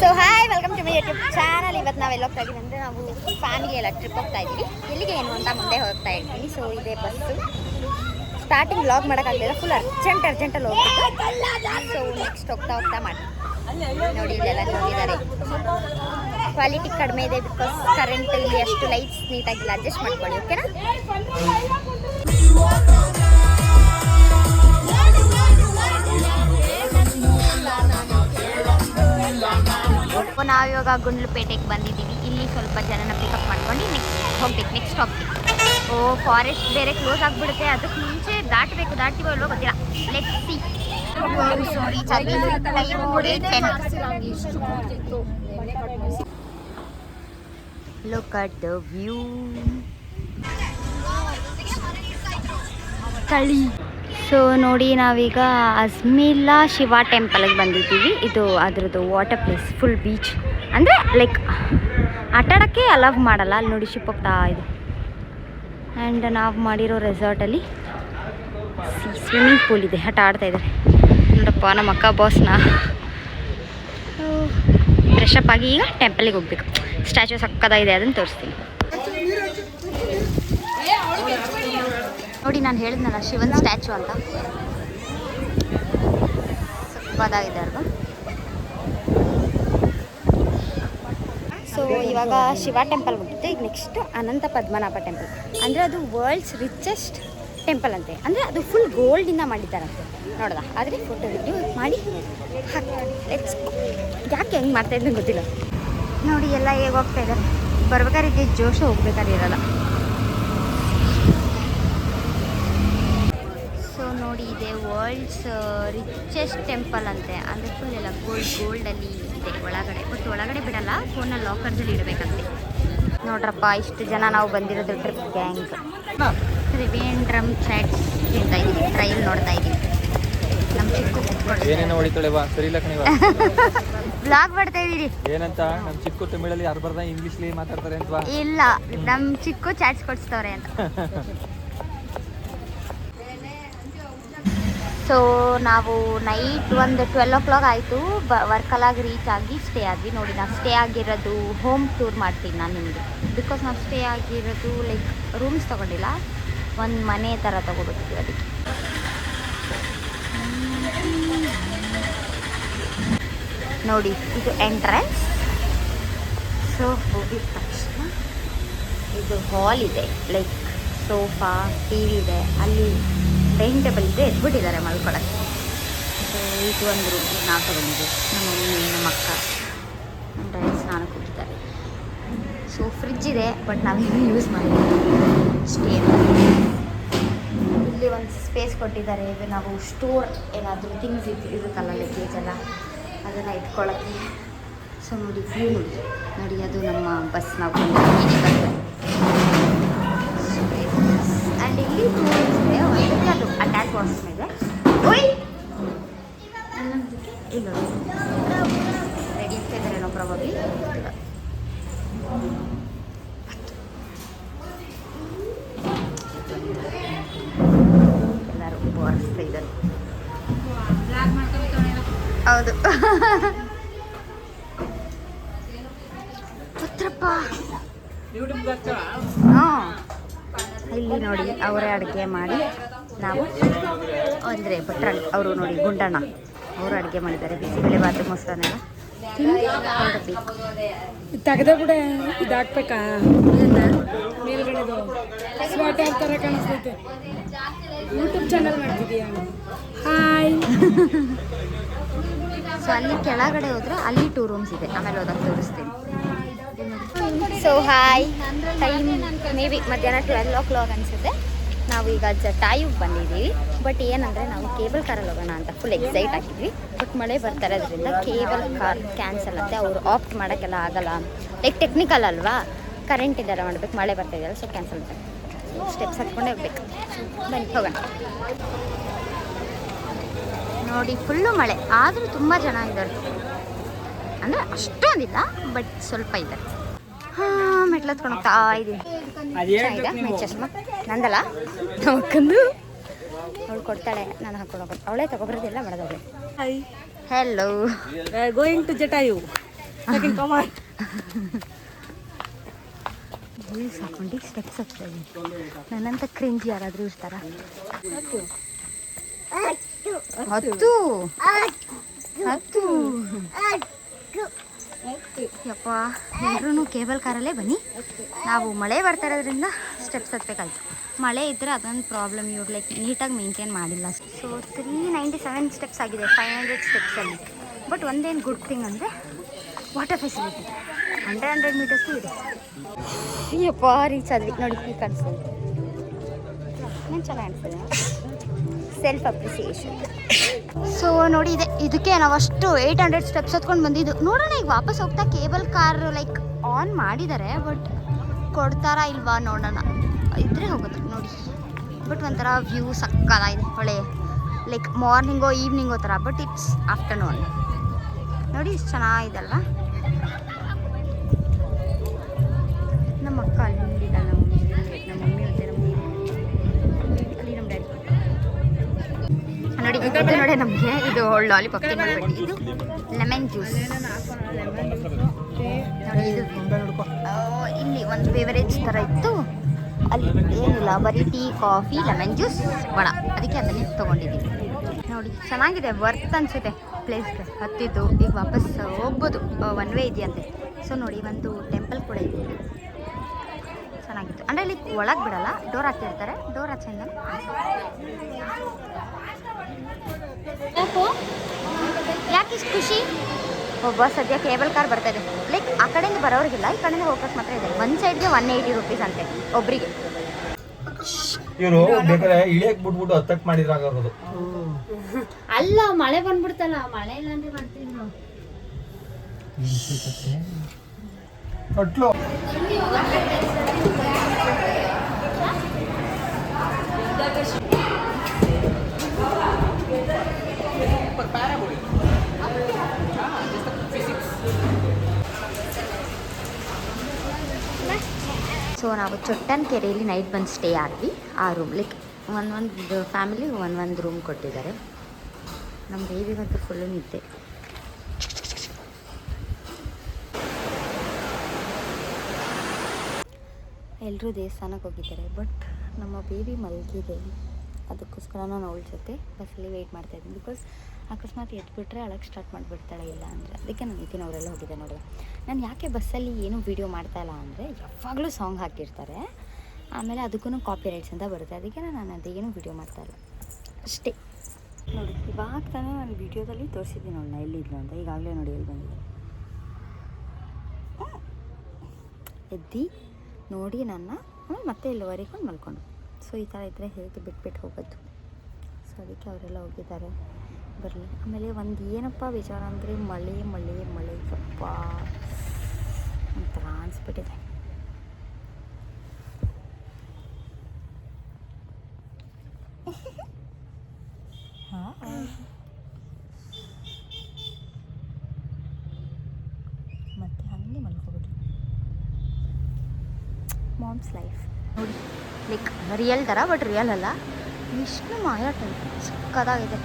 So hi welcome to my YouTube channel. ಇವತ್ತು ನಾವೆಲ್ಲ ಹೋಗ್ತಾ ಇದ್ದೀವಿ ಅಂದರೆ ನಾವು ಫ್ಯಾಮಿಲಿ ಎಲ್ಲ ಟ್ರಿಪ್ ಹೋಗ್ತಾ ಇದ್ದೀವಿ. ಎಲ್ಲಿಗೆ ಏನು ಅಂತ ಮುಂದೆ ಹೋಗ್ತಾ ಇರ್ತೀನಿ. ಸೊ ಇದೇ ಬಸ್ಸು. ಸ್ಟಾರ್ಟಿಂಗ್ ವ್ಲಾಗ್ ಮಾಡೋಕ್ಕಾಗಲಿಲ್ಲ, ಫುಲ್ ಅರ್ಜೆಂಟಲ್ಲಿ ಹೋಗ್ಬಿಟ್ಟು. ಸೊ ನೆಕ್ಸ್ಟ್ ಹೋಗ್ತಾ ಮಾಡಿ ನೋಡಿ, ಇಲ್ಲೆಲ್ಲ ನೋಡಿದ್ದಾರೆ. ಕ್ವಾಲಿಟಿ ಕಡಿಮೆ ಇದೆ ಬಿಕಾಸ್ ಕರೆಂಟ್ ಇಲ್ಲಿ ಅಷ್ಟು ಲೈಟ್ಸ್ ನೀಟಾಗಿಲ್ಲ. ಅಡ್ಜಸ್ಟ್ ಮಾಡ್ಕೊಳ್ಳಿ, ಓಕೆನಾ? ನಾವಿವಾಗ ಗುಂಡ್ಲುಪೇಟೆಗೆ ಬಂದಿದ್ದೀವಿ. ಇಲ್ಲಿ ಸ್ವಲ್ಪ ಜನನ ಪಿಕಪ್ ಮಾಡ್ಕೊಂಡು ನೆಕ್ಸ್ಟ್ ಹೋಗ್ತೀವಿ. ಓ ಫಾರೆಸ್ಟ್ ಬೇರೆ ಕ್ಲೋಸ್ ಆಗಿಬಿಡುತ್ತೆ, ಅದಕ್ಕೆ ಮುಂಚೆ ದಾಟ್ತೀವೋ ಅಲ್ವೋ ಗೊತ್ತಿಲ್ಲ. Let's see. Look at the view. ಕಳಿ. ಸೊ ನೋಡಿ, ನಾವೀಗ ಅಜ್ಮೀಲಾ ಶಿವ ಟೆಂಪಲ್ಗೆ ಬಂದಿದ್ದೀವಿ. ಇದು ಅದ್ರದ್ದು ವಾಟರ್ ಪ್ಲೇಸ್, ಫುಲ್ ಬೀಚ್. ಅಂದರೆ ಲೈಕ್ ಆಟಾಡೋಕ್ಕೆ ಅಲವ್ ಮಾಡಲ್ಲ. ಅಲ್ಲಿ ನೋಡಿ ಶಿಪ್ ಹೋಗ್ತಾ ಇದೆ. ಆ್ಯಂಡ್ ನಾವು ಮಾಡಿರೋ ರೆಸಾರ್ಟಲ್ಲಿ ಸ್ವಿಮ್ಮಿಂಗ್ ಪೂಲ್ ಇದೆ, ಆಟ ಆಡ್ತಾ ಇದ್ದಾರೆ. ನೋಡಪ್ಪ ನಮ್ಮ ಅಕ್ಕ ಬಾಸ್ನ. ಫ್ರೆಶಪ್ ಆಗಿ ಈಗ ಟೆಂಪಲಿಗೆ ಹೋಗ್ಬೇಕು. ಸ್ಟ್ಯಾಚು ಸಕ್ಕದಾಗಿದೆ, ಅದನ್ನು ತೋರಿಸ್ತೀನಿ. ನೋಡಿ, ನಾನು ಹೇಳಿದ್ನಲ್ಲ ಶಿವನ್ ಸ್ಟ್ಯಾಚು ಅಂತ, ಸಕ್ಕದಾಗಿದೆ ಅಲ್ವಾ? ಸೊ ಇವಾಗ ಶಿವ ಟೆಂಪಲ್ ಹೋಗಿತ್ತು. ಈಗ ನೆಕ್ಸ್ಟ್ ಅನಂತ ಪದ್ಮನಾಭ ಟೆಂಪಲ್. ಅಂದರೆ ಅದು ವರ್ಲ್ಡ್ಸ್ ರಿಚೆಸ್ಟ್ ಟೆಂಪಲ್ ಅಂತೆ. ಅಂದರೆ ಅದು ಫುಲ್ ಗೋಲ್ಡಿಂದ ಮಾಡಿದ್ದಾರಂತೆ. ನೋಡ್ದ, ಆದರೆ ಫೋಟೋ ವಿಡಿಯೋ ಮಾಡಿ ಹಾಕ್ತಾರೆ. ಯಾಕೆ ಹೆಂಗೆ ಮಾಡ್ತಾಯಿದ್ದೆ ಗೊತ್ತಿಲ್ಲ. ನೋಡಿ ಎಲ್ಲ ಹೇಗೆ ಹೋಗ್ತಾ ಇದ್ದಾರೆ. ಬರ್ಬೇಕಾದ್ರೆ ಜೋಶ, ಹೋಗ್ಬೇಕಾದ್ರೆ ಇರಲ್ಲ. ಸೊ ನೋಡಿ, ಇದೆ ವರ್ಲ್ಡ್ಸ್ ರಿಚೆಸ್ಟ್ ಟೆಂಪಲ್ ಅಂತೆ. ಅಂದರೆ ಫುಲ್ ಎಲ್ಲ ಗೋಲ್ಡಲ್ಲಿ ಇದೆ ಒಳಗಡೆ. ಬಟ್ ಒಳಗಡೆ ಬಿಡಲ್ಲ, ಫೋನಲ್ಲಿ ಲಾಕರ್ಸಲ್ಲಿ ಇಡಬೇಕಂತೆ. ನೋಡ್ರಪ್ಪ, ಇಷ್ಟು ಜನ ನಾವು ಬಂದಿರೋದು ಟ್ರಿಪ್ ಗ್ಯಾಂಗ್. ತ್ರಿವೇಂದ್ರಂ ಟ್ರ್ಯಾಕ್ಸ್ ತಿಂತಾ ಇದ್ದೀವಿ, ಟ್ರೈಲ್ ನೋಡ್ತಾ ಇದ್ದೀವಿ. ನಮ್ಮ ಚಿಕ್ಕು ಬ್ಲಾಗ್ ಮಾಡ್ತಾ ಇದ್ದೀರಿ. ಏನಂತ ನಮ್ಮ ಚಿಕ್ಕು ತಮಿಳಲ್ಲಿ ಯಾರು ಬರ್ದ ಇಂಗ್ಲೀಷ್ಲಿ ಮಾತಾಡ್ತಾರೆ ಅಂತ? ಇಲ್ಲ, ನಮ್ಮ ಚಿಕ್ಕು ಚಾಟ್ಸ್ ಕೊಡಿಸ್ತವ್ರೆ ಅಂತ. ಸೊ ನಾವು ನೈಟ್ ಒಂದು 12 o'clock ಆಯಿತು. ವರ್ಕಲಾಗಿ ರೀಚ್ ಆಗಿ ಸ್ಟೇ ಆದ್ವಿ. ನೋಡಿ, ನಾವು ಸ್ಟೇ ಆಗಿರೋದು ಹೋಮ್ ಟೂರ್ ಮಾಡ್ತೀನಿ ನಾನು ನಿಮಗೆ. ಬಿಕಾಸ್ ನಾವು ಸ್ಟೇ ಆಗಿರೋದು ಲೈಕ್ ರೂಮ್ಸ್ ತೊಗೊಂಡಿಲ್ಲ, ಒಂದು ಮನೆ ಥರ ತೊಗೊಬಿಡ್ತೀವಿ. ಅದಕ್ಕೆ ನೋಡಿ, ಇದು ಎಂಟ್ರೆನ್ಸ್. ಸೊ ಹೋಗಿದ ತಕ್ಷಣ ಇದು ಹಾಲ್ ಇದೆ, ಲೈಕ್ ಸೋಫಾ, ಟಿ ವಿ ಇದೆ. ಅಲ್ಲಿ ಡೈನಿಂಗ್ ಟೇಬಲ್ ಇದೆ, ಎದ್ಬಿಟ್ಟಿದ್ದಾರೆ ಮಲ್ಕೊಳಕ್ಕೆ. ಸೊ ಇದು ಒಂದು ರೂಮ್ ನಾವು ತೊಗೊಂಡಿದ್ದೀವಿ. ನಮ್ಮ ಮಮ್ಮಿ, ನಮ್ಮ ಅಕ್ಕ, ನಮ್ಮ ಡ್ಯಾಡಿ ಸ್ನಾನಕ್ಕೆ ಹೋಗಿದ್ದಾರೆ. ಸೊ ಫ್ರಿಜ್ ಇದೆ, ಬಟ್ ನಾವೇನು ಯೂಸ್ ಮಾಡಿದ್ದೀವಿ. ಸ್ಟೇ ಇಲ್ಲಿ ಒಂದು ಸ್ಪೇಸ್ ಕೊಟ್ಟಿದ್ದಾರೆ. ಇದು ನಾವು ಸ್ಟೋರ್ ಏನಾದರೂ ಥಿಂಗ್ಸ್ ಇರುತ್ತಲ್ಲ, ಲಗೇಜ್ ಎಲ್ಲ, ಅದನ್ನು ಇಟ್ಕೊಳ್ಳೋಕ್ಕೆ. ಸೊ ನೋಡಿ, ವ್ಯೂ ನೋಡಿ, ಅದು ನಮ್ಮ ಬಸ್ ನಾವು ಬಂದಿದ್ದೀವಿ. ಆ್ಯಂಡ್ ಇಲ್ಲಿ ರೂಮ್ಸ್ ಇದೆ. ಒಂದಕ್ಕೆ ಅದು ಅಟ್ಯಾಚ್ ವಾಶ್ರೂಮ್ ಇದೆ. ಇನ್ನೊಂದಕ್ಕೆ ಇಲ್ಲ ರೆಡಿ ಆಗ್ತಾ ಇದ್ದಾರೆ ಏನೋ ಪ್ರಾಬಬ್ಲಿ. ಎಲ್ಲರೂ ಬಾರಿಸ್ತಾ ಇದ್ದಾರೆ. ಹೌದು ಪುತ್ರಪ್ಪ. ಹಾಂ, ಇಲ್ಲಿ ನೋಡಿ, ಅವರೇ ಅಡುಗೆ ಮಾಡಿ, ನಾವು ಅಂದರೆ ಭಟ್ರಲ್ಲಿ ಅವರು ನೋಡಿ, ಗುಂಡಣ್ಣ ಅವರು ಅಡುಗೆ ಮಾಡಿದ್ದಾರೆ. ಬಿಸಿಬೇಳೆ ಬಾತು, ಮೊಸರನ್ನೆಲ್ಲ ತೆಗೆದ ಕೂಡ ಇದು ಹಾಕ್ಬೇಕಾ? ಮೇಲ್ಗಡೆದು ಸ್ವಾಟರ್ ಥರ ಕಾಣಿಸ್ತೈತೆ. ಯೂಟ್ಯೂಬ್ ಚಾನಲ್ ಮಾಡ್ತಿದ್ದೀಯಾ? ಹಾಯ್. ಸೊ ಅಲ್ಲಿ ಕೆಳಗಡೆ ಹೋದರೆ ಅಲ್ಲಿ 2 ರೂಮ್ಸ್ ಇದೆ. ಆಮೇಲೆ ಹೋದಾಗ ತೋರಿಸ್ತೀನಿ. So hi, time may be ಮಧ್ಯಾಹ್ನ 12 o'clock ಅನಿಸುತ್ತೆ. ನಾವೀಗ ಜಟಾಯುಗೆ ಬಂದಿದ್ದೀವಿ. ಬಟ್ ಏನಂದರೆ ನಾವು ಕೇಬಲ್ ಕಾರಲ್ಲಿ ಹೋಗೋಣ ಅಂತ ಫುಲ್ ಎಕ್ಸೈಟ್ ಆಗಿದ್ವಿ. ಬಟ್ ಮಳೆ ಬರ್ತಾ ಇರೋದ್ರಿಂದ ಕೇಬಲ್ ಕಾರ್ ಕ್ಯಾನ್ಸಲ್ ಅಂತೆ. ಅವರು ಆಪ್ಟ್ ಮಾಡೋಕ್ಕೆಲ್ಲ ಆಗಲ್ಲ, ಲೈಕ್ ಟೆಕ್ನಿಕಲ್ ಅಲ್ವಾ, ಕರೆಂಟ್ ಇದ್ದಾರೆ ಮಾಡಬೇಕು, ಮಳೆ ಬರ್ತಾ ಇದೆಯಲ್ಲ, ಸೊ ಕ್ಯಾನ್ಸಲ್ ಮಾಡ್ಬೇಕು. ಸ್ಟೆಪ್ಸ್ ಹತ್ಕೊಂಡೇ ಹೋಗ್ಬೇಕು. ಬನ್ನಿ ಹೋಗೋಣ. ನೋಡಿ, ಫುಲ್ಲು ಮಳೆ, ಆದರೂ ತುಂಬ ಜನ ಇದ್ದಾರೆ. ಅಂದರೆ ಅಷ್ಟೊಂದಿಲ್ಲ, ಬಟ್ ಸ್ವಲ್ಪ ಇದ್ದಾರೆ. ಹಾಂ, ಮೆಟ್ಲು ಹತ್ಕೊಂಡು ಹೋಗ್ತಾ ಇದ್ದೀವಿ. ಚೆನ್ನಾಗಿದೆ ಚಶ್ಮಾ ನಂದಲ್ಲ, ನಮ್ಮಕ್ಕಂದು. ಅವಳು ಕೊಡ್ತಾಳೆ, ನಾನು ಹಾಕೊಂಡು ಹೋಗೋದು. ಅವಳೇ ತಗೊಬರೋದಿಲ್ಲ ಮಾಡೋದು. Hi, hello, going to Jatayu. Reels ಹಾಕೊಂಡು ಸ್ಟೆಪ್ಸ್ ಹತ್ತಾ ಇದ್ದೀನಿ. ನನ್ನಂತ ಕ್ರಿಂಜ್ ಯಾರಾದರೂ ಇರ್ತಾರ? ಹತ್ತು ಯಪ್ಪ, ಎಲ್ಲರೂ ಕೇಬಲ್ ಕಾರಲ್ಲೇ ಬನ್ನಿ. ನಾವು ಮಳೆ ಬರ್ತಾ ಇರೋದ್ರಿಂದ ಸ್ಟೆಪ್ಸ್ ಹತ್ಬೇಕಾಯ್ತು. ಮಳೆ ಇದ್ದರೆ ಅದೊಂದು ಪ್ರಾಬ್ಲಮ್, ಇವ್ರು ಲೈಕ್ ನೀಟಾಗಿ ಮೇಂಟೈನ್ ಮಾಡಿಲ್ಲ. ಸೊ 397 ಸ್ಟೆಪ್ಸ್ ಆಗಿದೆ 500 ಸ್ಟೆಪ್ಸಲ್ಲಿ. ಬಟ್ ಒಂದೇನು ಗುಡ್ ಥಿಂಗ್ ಅಂದರೆ ವಾಟರ್ ಫೆಸಿಲಿಟಿ 100 ಮೀಟರ್ಸು ಇದೆ. ಯಪ್ಪ, ರೀಚ್ ಆದ್ವಿ ನೋಡಿ. ಈಗ ಕಾಣಿಸ್ತದೆ, ಏನು ಚೆನ್ನಾಗಿ ಅನಿಸ್ತದೆ. Self appreciation. ಸೊ ನೋಡಿ, ಇದಕ್ಕೆ ನಾವು ಅಷ್ಟು 800 ಸ್ಟೆಪ್ಸ್ ಹತ್ಕೊಂಡು ಬಂದಿದ್ದು. ನೋಡೋಣ ಈಗ ವಾಪಸ್ ಹೋಗ್ತಾ ಕೇಬಲ್ ಕಾರ್ ಲೈಕ್ ಆನ್ ಮಾಡಿದ್ದಾರೆ, ಬಟ್ ಕೊಡ್ತಾರಾ ಇಲ್ವಾ ನೋಡೋಣ. ಇದ್ರೆ ಹೋಗೋದು ನೋಡಿ. ಬಟ್ ಒಂಥರ ವ್ಯೂ ಸಕ್ಕತ್ತಾಗಿದೆ, ಒಳ್ಳೆ ಲೈಕ್ ಮಾರ್ನಿಂಗೋ ಈವ್ನಿಂಗೋ ಥರ. But it's afternoon. ನೋಡಿ ಇಷ್ಟು ಚೆನ್ನಾಗಿದೆಲ್ಲ. ನಮ್ಮ ಅಕ್ಕ ಅಲ್ಲಿಂದ, ನಮ್ಮ ಮಮ್ಮಿ ಮತ್ತೆ ಅಲ್ಲಿ ನಮ್ಮ ಡ್ಯಾಡಿ. ನೋಡಿ ಇದು ನೋಡಿ, ನಮಗೆ ಇದು ಲಾಲಿಪಾಪ್ ತಿನ್ಬಿಟ್ಟು. ಇದು ಲೆಮನ್ ಜ್ಯೂಸ್. ನೋಡಿ ಇದು ಇಲ್ಲಿ ಒಂದು ಬೇವರೇಜ್ ಥರ ಇತ್ತು. ಅಲ್ಲಿ ಏನಿಲ್ಲ, ಬರೀ tea, coffee, lemon juice, vada. ಅದಕ್ಕೆ ಅದನ್ನೇ ತೊಗೊಂಡಿದ್ದೀವಿ. ನೋಡಿ ಚೆನ್ನಾಗಿದೆ, ವರ್ತ್ ಅನಿಸುತ್ತೆ ಪ್ಲೇಸ್ಗೆ ಹತ್ತಿದ್ದು. ಈಗ ವಾಪಸ್ ಹೋಗ್ಬೋದು, ಒನ್ ವೇ ಇದೆಯಂತೆ. ಸೊ ನೋಡಿ, ಒಂದು ಟೆಂಪಲ್ ಕೂಡ ಇದೆ. ಚೆನ್ನಾಗಿತ್ತು. ಅಂದರೆ ಇಲ್ಲಿ ಒಳಗೆ ಬಿಡಲ್ಲ, ಡೋರ್ ಹಾಕಿರ್ತಾರೆ. ಡೋರ್ ಆಚೆಯಿಂದ ಯಾಕೆ ಇಷ್ಟು ಖುಷಿ? ಒಬ್ಬ ಸದ್ಯ ಕೇಬಲ್ ಕಾರ್ ಬರ್ತಾ ಇದೆ. ಲೈಕ್ ಆ ಕಡೆಯಿಂದ ಬರೋರಿಗಿಲ್ಲ, ಈ ಕಡೆಯಿಂದ ಹೋಗೋಕೆ ಮಾತ್ರ ಇದೆ. ಒಂದು ಸೈಡ್ಗೆ 180 ರೂಪೀಸ್ ಅಂತೆ ಒಬ್ಬರಿಗೆ. ಇವರು ಬೇಕಾದ್ರೆ ಇಳಿಯಕ್ಕೆ ಬಿಟ್ಬಿಟ್ಟು ಹತ್ತಕ್ಕೆ ಮಾಡಿದ್ರಾಗೋದು. ಅಲ್ಲ, ಮಳೆ ಬಂದ್ಬಿಡ್ತಲ್ಲ, ಮಳೆ ಇಲ್ಲಾಂದ್ರೆ ಮಾಡ್ತೀವಿ ನಾವು. ಸೊ ನಾವು ಚೊಟ್ಟನಕೆರೆಯಲ್ಲಿ ನೈಟ್ ಬಂದು ಸ್ಟೇ ಆದ್ವಿ. ಆ ರೂಮ್ ಲೈಕ್ ಒಂದು ಫ್ಯಾಮಿಲಿ ಒಂದು ರೂಮ್ ಕೊಟ್ಟಿದ್ದಾರೆ. ನಮ್ಮ ಬೇಬಿಗಂತೂ ಫುಲ್ಲು ನಿದ್ದೆ. ಎಲ್ಲರೂ ದೇವಸ್ಥಾನಕ್ಕೆ ಹೋಗಿದ್ದಾರೆ, ಬಟ್ ನಮ್ಮ ಬೇಬಿ ಮಲಗಿದೆ. ಅದಕ್ಕೋಸ್ಕರ ನಾನು ಅವಳ ಜೊತೆ ಬಸ್ಸಲ್ಲಿ ವೆಯ್ಟ್ ಮಾಡ್ತಾಯಿದ್ದೀನಿ. ಬಿಕಾಸ್ ಅಕಸ್ಮಾತ್ ಎದ್ಬಿಟ್ರೆ ಅಳಕ್ಕೆ ಸ್ಟಾರ್ಟ್ ಮಾಡಿಬಿಡ್ತಾಳೆ, ಇಲ್ಲ ಅಂದರೆ. ಅದಕ್ಕೆ ನಾನು ನಿತಿನ್ ಅವರೆಲ್ಲ ಹೋಗಿದ್ದೆ ನೋಡಿದೆ. ನಾನು ಯಾಕೆ ಬಸ್ಸಲ್ಲಿ ಏನೂ ವೀಡಿಯೋ ಮಾಡ್ತಾಯಿಲ್ಲ ಅಂದರೆ, ಯಾವಾಗಲೂ ಸಾಂಗ್ ಹಾಕಿರ್ತಾರೆ, ಆಮೇಲೆ ಅದಕ್ಕೂ ಕಾಪಿ ರೈಟ್ಸ್ ಅಂತ ಬರುತ್ತೆ. ಅದಕ್ಕೆ ನಾನು ಅದೇನು ವೀಡಿಯೋ ಮಾಡ್ತಾಯಿಲ್ಲ ಅಷ್ಟೇ. ನೋಡಿ ಇವಾಗ ತಾನೇ ನಾನು ವೀಡಿಯೋದಲ್ಲಿ ತೋರಿಸಿದ್ದೀನಿ ನೋಡಿ ನಾ ಎಲ್ಲಿದ್ಲು ಅಂತ. ಈಗಾಗಲೇ ನೋಡಿ ಎಲ್ಲಿ ಬಂದಿದೆ. ಎದ್ದು ನೋಡಿ ನನ್ನ ಮತ್ತೆ ಇಲ್ಲಿವರೆಗೂ ಮಲ್ಕೊಂಡು. ಸೊ ಈ ಥರ ಇದ್ದರೆ ಹೇಗೆ ಬಿಟ್ಬಿಟ್ಟು ಹೋಗೋದು. ಸೊ ಅದಕ್ಕೆ ಅವರೆಲ್ಲ ಹೋಗಿದ್ದಾರೆ, ಬರಲಿ. ಆಮೇಲೆ ಒಂದು ಏನಪ್ಪ ವಿಚಾರ ಅಂದರೆ ಮಳೆ ಸ್ವಲ್ಪ ಒಂಥರ ಅನಿಸ್ಬಿಟ್ಟಿದೆ. ಮತ್ತೆ ಹಾಗೆ ಮಲ್ಕೊಬಿಡಿ. ಮಾಮ್ಸ್ ಲೈಫ್ ನೋಡಿ, ಲೈಕ್ ರಿಯಲ್ ಥರ, ಬಟ್ ರಿಯಲ್ ಅಲ್ಲ. ವಿಷ್ಣು ಮಾಯಾ ಟೆಂಪಲ್ ಸಕ್ಕತ್ತಾಗಿದೆ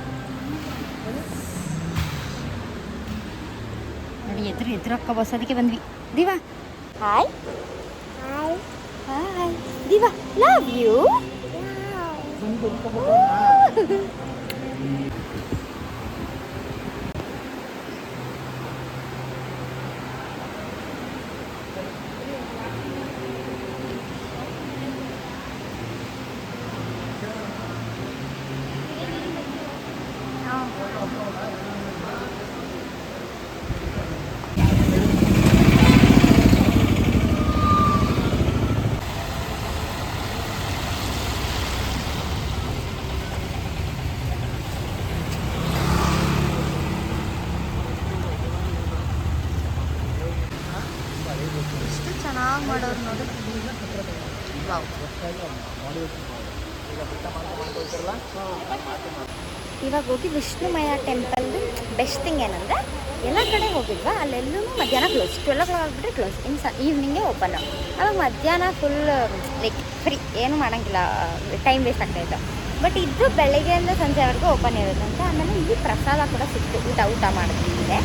ನೋಡಿ. ಎದುರಕ್ಕ ಬಸ್, ಅದಕ್ಕೆ ಬಂದ್ವಿ. Diva hi hi hi. Diva love you. ಎಷ್ಟು ಚೆನ್ನಾಗಿ ಮಾಡೋರು ನೋಡಿ. ಇವಾಗ ಹೋಗಿ ವಿಷ್ಣುಮಯ ಟೆಂಪಲ್ದು ಬೆಸ್ಟ್ ಥಿಂಗ್ ಏನಂದರೆ, ಎಲ್ಲ ಕಡೆ ಹೋಗಿದ್ವಾ ಅಲ್ಲೆಲ್ಲೂ ಮಧ್ಯಾಹ್ನ ಕ್ಲೋಸ್. 12 o'clock ಆಗಿಬಿಟ್ರೆ ಕ್ಲೋಸ್. ಈವ್ನಿಂಗೇ ಓಪನ್. ಅವಾಗ ಮಧ್ಯಾಹ್ನ ಫುಲ್ ಲೈಕ್ ಫ್ರೀ, ಏನೂ ಮಾಡೋಂಗಿಲ್ಲ, ಟೈಮ್ ವೇಸ್ಟ್ ಆಗ್ತಾಯಿತ್ತು. ಬಟ್ ಇದು ಬೆಳಗ್ಗೆಯಿಂದ ಸಂಜೆವರೆಗೂ ಓಪನ್ ಇರುತ್ತೆ ಅಂತ. ಆಮೇಲೆ ಇಲ್ಲಿ ಪ್ರಸಾದ ಕೂಡ ಸಿಕ್ತು, ಊಟ ಮಾಡಿದ್ವಿ.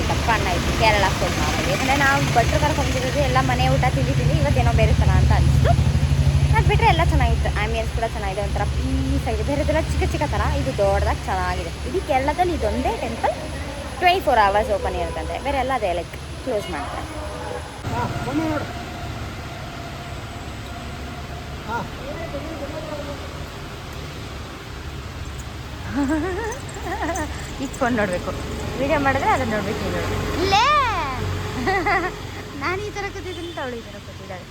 ದಪ್ಪ ಅನ್ನ ಇತ್ತು ಕೇರಳ ಫುಡ್ ಮಾಮೂಲಿ. ಯಾಕಂದರೆ ನಾವು ಭಟ್ರು ಕರ್ಕೊಂಡಿರೋದು ಎಲ್ಲ ಮನೆ ಊಟ ತಿಂದಿದ್ದೀನಿ, ಇವತ್ತೇನೋ ಬೇರೆ ಥರ ಅಂತ ಅನಿಸ್ತು. ಅದು ಬಿಟ್ಟರೆ ಎಲ್ಲ ಚೆನ್ನಾಗಿತ್ತು. ಆ್ಯಂಬಿಯನ್ಸ್ ಕೂಡ ಚೆನ್ನಾಗಿದೆ, ಒಂಥರ ಪೀಸ್ ಆಗಿದೆ. ಬೇರೆದೆಲ್ಲ ಚಿಕ್ಕ ಚಿಕ್ಕ ಥರ, ಇದು ದೊಡ್ಡದಾಗಿ ಚೆನ್ನಾಗಿದೆ. ಇಡೀ ಕೇರಳದಲ್ಲಿ ಇದೊಂದೇ ಟೆಂಪಲ್ 24 hours ಓಪನ್ ಇರುತ್ತಂತೆ, ಬೇರೆ ಎಲ್ಲ ಅದೇ ಲೈಕ್ ಕ್ಲೋಸ್ ಮಾಡ್ತಾರೆ. ಇಟ್ಕೊಂಡು ನೋಡಬೇಕು, ವಿಡಿಯೋ ಮಾಡಿದ್ರೆ ಅದನ್ನು ನೋಡ್ಬೇಕು. ನೀವು ಇಲ್ಲೇ ನಾನು ಈ ಥರ ಕೂತಿದ್ದೀನಿ, ಅವಳು ಈ ಥರ ಕೂತಿದ್ದಾಳೆ.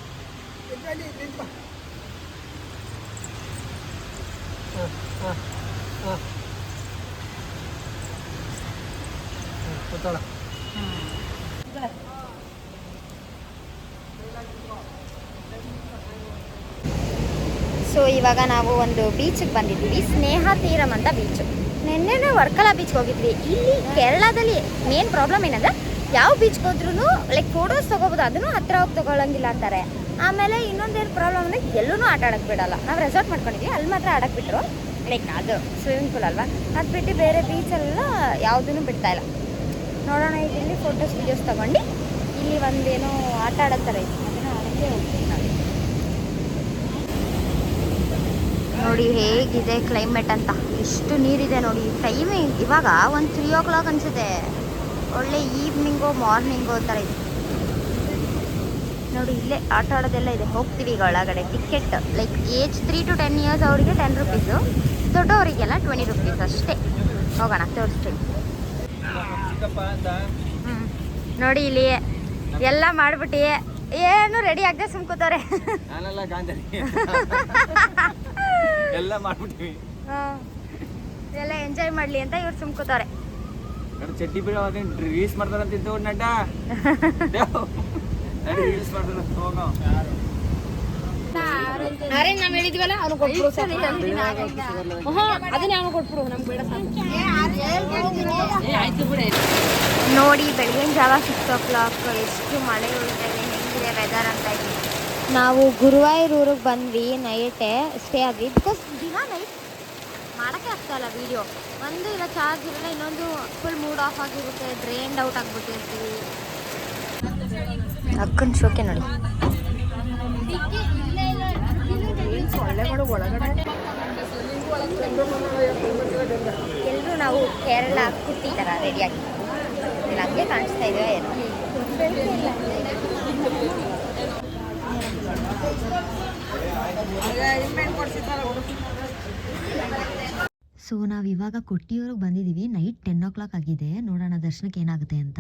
ಸೊ ಇವಾಗ ನಾವು ಒಂದು ಬೀಚಿಗೆ ಬಂದಿದ್ದೀವಿ, ಸ್ನೇಹ ತೀರಂ ಅಂತ ಬೀಚು. ನಿನ್ನೆ ವರ್ಕಲಾ ಬೀಚ್ಗೆ ಹೋಗಿದ್ವಿ. ಇಲ್ಲಿ ಕೇರಳದಲ್ಲಿ ಮೇನ್ ಪ್ರಾಬ್ಲಮ್ ಏನಂದರೆ ಯಾವ ಬೀಚ್ಗೆ ಹೋದ್ರೂ ಲೈಕ್ ಫೋಟೋಸ್ ತೊಗೋಬೋದು, ಅದನ್ನು ಹತ್ರ ಹೋಗಿ ತೊಗೊಳಂಗಿಲ್ಲ ಅಂತಾರೆ. ಆಮೇಲೆ ಇನ್ನೊಂದೇನು ಪ್ರಾಬ್ಲಮ್ ಅಂದರೆ ಎಲ್ಲೂ ಆಟ ಆಡೋಕ್ಕೆ ಬಿಡೋಲ್ಲ. ನಾವು ರೆಸಾರ್ಟ್ ಮಾಡ್ಕೊಂಡಿದ್ವಿ, ಅಲ್ಲಿ ಮಾತ್ರ ಆಡೋಕ್ಕೆ ಬಿಟ್ಟರು, ಲೈಕ್ ಅದು ಸ್ವಿಮ್ಮಿಂಗ್ ಪೂಲ್ ಅಲ್ವಾ. ಅದು ಬಿಟ್ಟು ಬೇರೆ ಬೀಚೆಲ್ಲ ಯಾವುದೂ ಬಿಡ್ತಾಯಿಲ್ಲ. ನೋಡೋಣ, ಈಗ ಇಲ್ಲಿ ಫೋಟೋಸ್ ವೀಡಿಯೋಸ್ ತೊಗೊಂಡು ಇಲ್ಲಿ ಒಂದೇನೋ ಆಟ ಆಡೋ ಥರ ಇದೆ, ಅದನ್ನು ಆಡೋಕ್ಕೆ ಹೋಗ್ತೀವಿ ನಾವು. ನೋಡಿ ಹೇಗಿದೆ ಕ್ಲೈಮೇಟ್ ಅಂತ, ಎಷ್ಟು ನೀರಿದೆ ನೋಡಿ. ಟೈಮಿಂಗ್ ಇವಾಗ ಒಂದು 3 o'clock ಅನಿಸುತ್ತೆ. ಒಳ್ಳೆ ಈವ್ನಿಂಗೋ ಮಾರ್ನಿಂಗೋ ಥರ ಇದೆ ನೋಡಿ. ಇಲ್ಲೇ ಆಟ ಆಡೋದೆಲ್ಲ ಇದೆ. ಹೋಗ್ತೀವಿ ಈಗ ಒಳಗಡೆ. Ticket like age 3 to 10 years ಅವರಿಗೆ 10 rupees, ದೊಡ್ಡವರಿಗೆಲ್ಲ 20 rupees ಅಷ್ಟೇ. ಹೋಗೋಣ, ತೋರಿಸ್ತೀನಿ. ನೋಡಿ ಇಲ್ಲಿ ಎಲ್ಲ ಮಾಡಿಬಿಟ್ಟು ಏನು ರೆಡಿ ಆಗದೆ ಸುಮ್ಕೋತಾರೆ. ಎಲ್ಲ ಮಾಡ್ಬಿಟ್ಟಿವಿ, ಎಲ್ಲ ಎಂಜಾಯ್ ಮಾಡಲಿ ಅಂತ ಇವ್ರು ಸುಮ್ಕೋತಾರೆ. ಚಟ್ನಿ ರೀಲ್ಸ್ ಮಾಡ್ತಾರಂತಿದ್ದು ನಟ ರೀಲ್ಸ್ ಮಾಡ್ತಾರ. ಅರೇಂಜ್ ನಾವು ಹೇಳಿದ್ವಲ್ಲ ಅವ್ನು ಕೊಟ್ಬಿಡು, ಅದನ್ನೇ ಅವನು ಕೊಟ್ಬಿಡು, ನಮ್ಗೆ ಬೇಡ ನೋಡಿ ಬೆಳಗಿನ ಜಾವ 6 o'clock ಎಷ್ಟು ಮಳೆ ಉಳಿತಾ ಇದೆ, ಹೆಂಗಿದೆ ವೆದರ್ ಅಂತ ಇದೆ. ನಾವು ಗುರುವಾಯೂರಿಗೆ ಬಂದ್ವಿ, ನೈಟೇ ಸ್ಟೇ ಆದ್ವಿ. ಬಿಕಾಸ್ ದಿನ ನೈಟ್ ಮಾಡೋಕ್ಕೆ ಆಗ್ತಾಯಿಲ್ಲ ವೀಡಿಯೋ. ಒಂದು ಇಲ್ಲ ಚಾರ್ಜ್ ಇರಲ್ಲ, ಇನ್ನೊಂದು ಫುಲ್ ಮೂಡ್ ಆಫ್ ಆಗಿರುತ್ತೆ, ಡ್ರೈನ್ಡ್ ಔಟ್ ಆಗಿಬಿಟ್ಟಿರ್ತೀವಿ. ಅಕ್ಕನ ಶೋಕೆ ನೋಡಿ. ಎಲ್ಲರೂ ನಾವು ಕೇರಳ ಕುಟ್ಟಿ ಥರ ರೆಡಿಯಾಗಿ ಹಂಗೆ ಕಾಣಿಸ್ತಾ ಇದ್ವಿ. ಸೊ ನಾವಿವಾಗ ಕೊಟ್ಟಿಯೂರಿಗೆ ಬಂದಿದ್ದೀವಿ. ನೈಟ್ 10 o'clock ಆಗಿದೆ. ನೋಡೋಣ ದರ್ಶನಕ್ಕೆ ಏನಾಗುತ್ತೆ ಅಂತ.